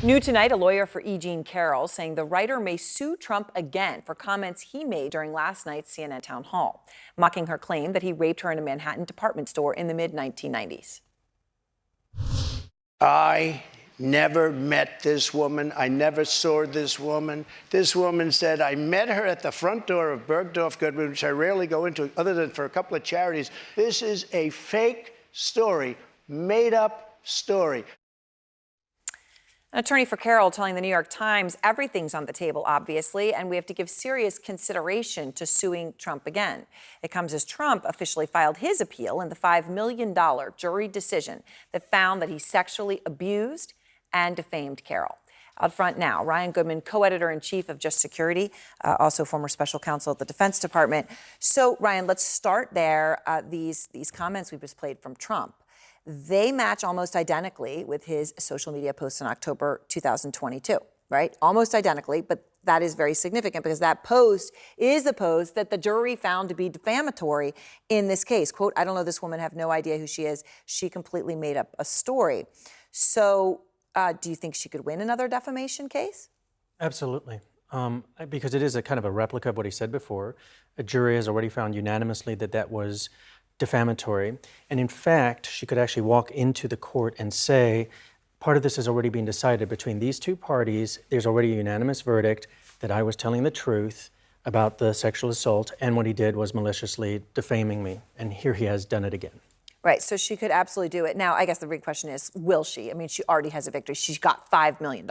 New tonight, a lawyer for E. Jean Carroll saying the writer may sue Trump again for comments he made during last night's CNN town hall, mocking her claim that he raped her in a Manhattan department store in the mid-1990s. I never met this woman. I never saw this woman. This woman said, I met her at the front door of Bergdorf Goodman, which I rarely go into other than for a couple of charities. This is a fake story, made up story. An attorney for Carroll telling the New York Times everything's on the table, obviously, and we have to give serious consideration to suing Trump again. It comes as Trump officially filed his appeal in the $5 million jury decision that found that he sexually abused and defamed Carroll. Out front now, Ryan Goodman, co-editor-in-chief of Just Security, also former special counsel at the Defense Department. So, Ryan, let's start there. These comments we just played from Trump, they match almost identically with his social media posts in October 2022, right? Almost identically, but that is very significant because that post is the post that the jury found to be defamatory in this case. Quote, I don't know this woman, have no idea who she is. She completely made up a story. So do you think she could win another defamation case? Absolutely, because it is a kind of a replica of what he said before. A jury has already found unanimously that that was defamatory. And in fact, she could actually walk into the court and say, part of this has already been decided between these two parties. There's already a unanimous verdict that I was telling the truth about the sexual assault, and what he did was maliciously defaming me. And here he has done it again. Right, so she could absolutely do it. Now, I guess the big question is, will she? I mean, she already has a victory. She's got $5 million.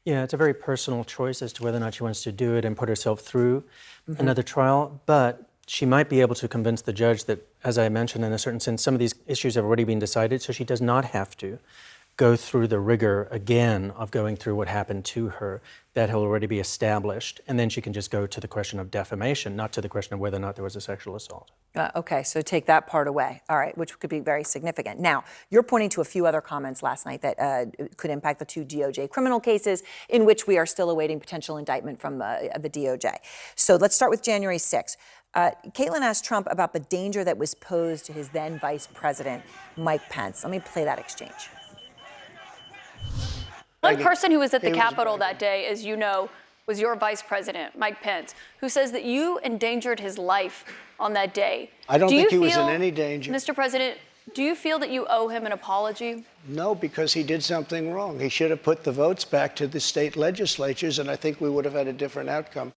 Yeah, it's a very personal choice as to whether or not she wants to do it and put herself through another trial, but she might be able to convince the judge that, as I mentioned, in a certain sense, some of these issues have already been decided, so she does not have to go through the rigor again of going through what happened to her. That will already be established, and then she can just go to the question of defamation, not to the question of whether or not there was a sexual assault. Okay, so take that part away, all right, which could be very significant. Now, you're pointing to a few other comments last night that could impact the two DOJ criminal cases in which we are still awaiting potential indictment from the DOJ. So let's start with January 6th. Caitlin asked Trump about the danger that was posed to his then Vice President, Mike Pence. Let me play that exchange. One person who was at the Capitol that day, as you know, was your Vice President, Mike Pence, who says that you endangered his life on that day. I don't think he was in any danger. Mr. President, do you feel that you owe him an apology? No, because he did something wrong. He should have put the votes back to the state legislatures, and I think we would have had a different outcome.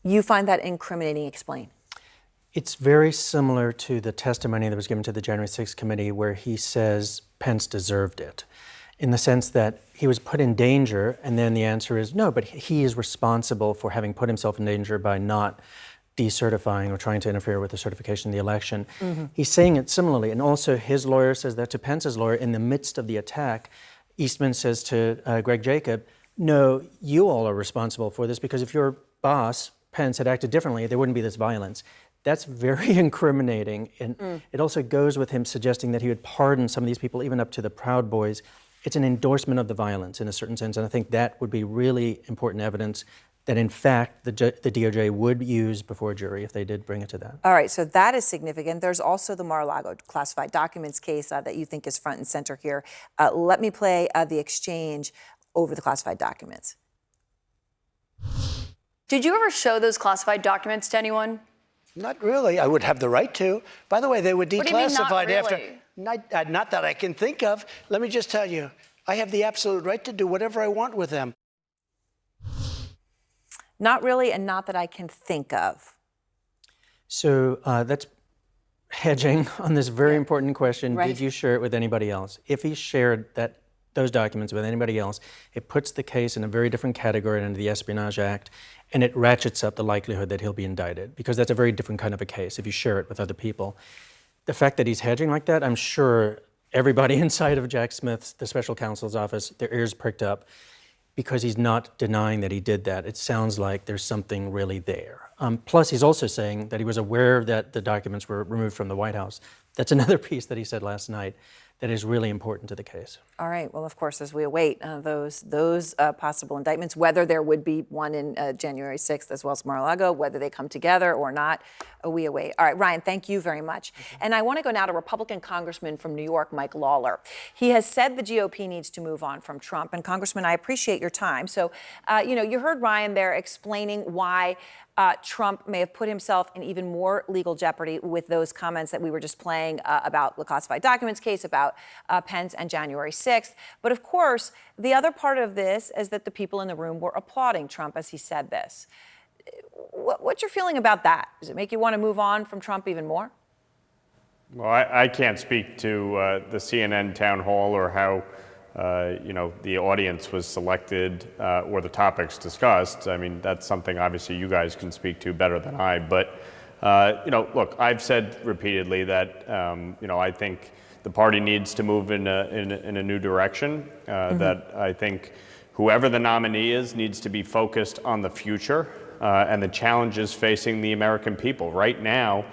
You find that incriminating. Explain. It's very similar to the testimony that was given to the January 6th committee where he says Pence deserved it, in the sense that he was put in danger, and then the answer is no, but he is responsible for having put himself in danger by not decertifying or trying to interfere with the certification of the election. He's saying it similarly, and also his lawyer says that to Pence's lawyer in the midst of the attack. Eastman says to Greg Jacob, no, you all are responsible for this because if your boss, Pence, had acted differently, there wouldn't be this violence. That's very incriminating, and it also goes with him suggesting that he would pardon some of these people, even up to the Proud Boys. It's an endorsement of the violence in a certain sense, and I think that would be really important evidence that, in fact, the DOJ would use before a jury if they did bring it to that. All right, so that is significant. There's also the Mar-a-Lago classified documents case that you think is front and center here. Let me play the exchange over the classified documents. Did you ever show those classified documents to anyone? Not really. I would have the right to. By the way, they were declassified What do you mean, not really? after. Not that I can think of. Let me just tell you, I have the absolute right to do whatever I want with them. Not really, and not that I can think of. So that's hedging on this very important question. Right. Did you share it with anybody else? If he shared those documents with anybody else, it puts the case in a very different category under the Espionage Act, and it ratchets up the likelihood that he'll be indicted, because that's a very different kind of a case if you share it with other people. The fact that he's hedging like that, I'm sure everybody inside of Jack Smith's, the special counsel's office, their ears pricked up, because he's not denying that he did that. It sounds like there's something really there. Plus, he's also saying that he was aware that the documents were removed from the White House. That's another piece that he said last night, that is really important to the case. All right. Well, of course, as we await those possible indictments, whether there would be one in January 6th as well as Mar-a-Lago, whether they come together or not, we await. All right, Ryan, thank you very much. And I want to go now to Republican Congressman from New York, Mike Lawler. He has said the GOP needs to move on from Trump. And Congressman, I appreciate your time. So, you heard Ryan there explaining why Trump may have put himself in even more legal jeopardy with those comments that we were just playing about the classified documents case, about Pence and January 6th. But of course, the other part of this is that the people in the room were applauding Trump as he said this. What's your feeling about that? Does it make you want to move on from Trump even more? Well, I can't speak to the CNN town hall or how the audience was selected or the topics discussed. I mean, that's something obviously you guys can speak to better than I. But, look, I've said repeatedly that, I think the party needs to move in a new direction, that I think whoever the nominee is needs to be focused on the future and the challenges facing the American people. Right now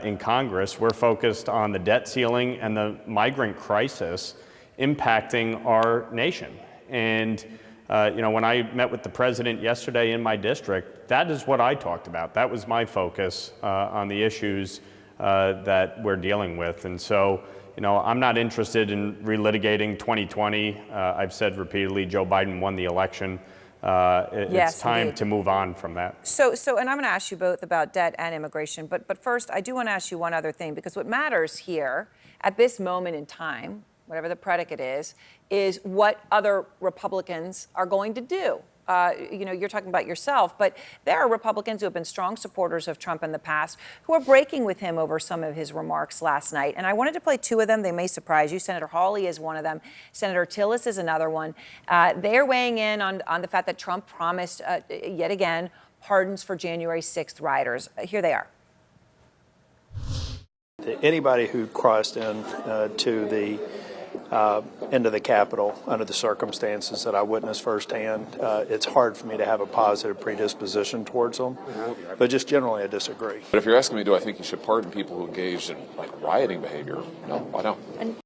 in Congress, we're focused on the debt ceiling and the migrant crisis impacting our nation. And, when I met with the president yesterday in my district, that is what I talked about. That was my focus on the issues that we're dealing with. And so, I'm not interested in relitigating 2020. I've said repeatedly, Joe Biden won the election. It's time to move on from that. So, and I'm going to ask you both about debt and immigration. But first, I do want to ask you one other thing, because what matters here at this moment in time, whatever the predicate is what other Republicans are going to do. You're talking about yourself, but there are Republicans who have been strong supporters of Trump in the past who are breaking with him over some of his remarks last night. And I wanted to play two of them. They may surprise you. Senator Hawley is one of them. Senator Tillis is another one. They're weighing in on the fact that Trump promised, yet again, pardons for January 6th rioters. Here they are. Anybody who crossed in to the into the Capitol under the circumstances that I witnessed firsthand, it's hard for me to have a positive predisposition towards them. But just generally, I disagree. But if you're asking me, do I think you should pardon people who engaged in rioting behavior? No, I don't.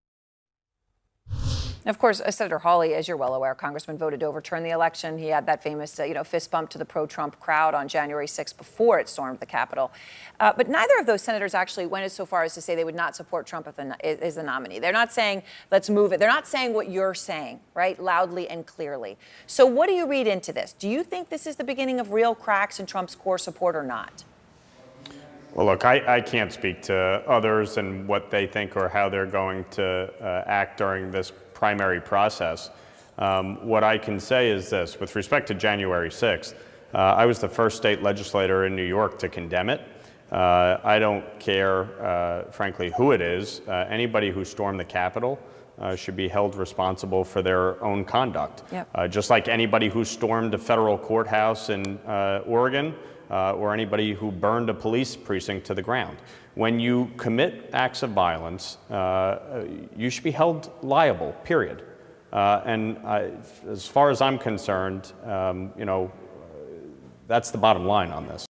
Of course, Senator Hawley, as you're well aware, Congressman, voted to overturn the election. He had that famous, fist bump to the pro-Trump crowd on January 6th before it stormed the Capitol. But neither of those senators actually went so far as to say they would not support Trump as the nominee. They're not saying, let's move it. They're not saying what you're saying, right, loudly and clearly. So what do you read into this? Do you think this is the beginning of real cracks in Trump's core support or not? Well, look, I can't speak to others and what they think or how they're going to act during this primary process. What I can say is this: with respect to January 6th, I was the first state legislator in New York to condemn it. I don't care, frankly, who it is. Anybody who stormed the Capitol should be held responsible for their own conduct. Yep. Just like anybody who stormed a federal courthouse in Oregon, or anybody who burned a police precinct to the ground. When you commit acts of violence, you should be held liable, period. And as far as I'm concerned, that's the bottom line on this.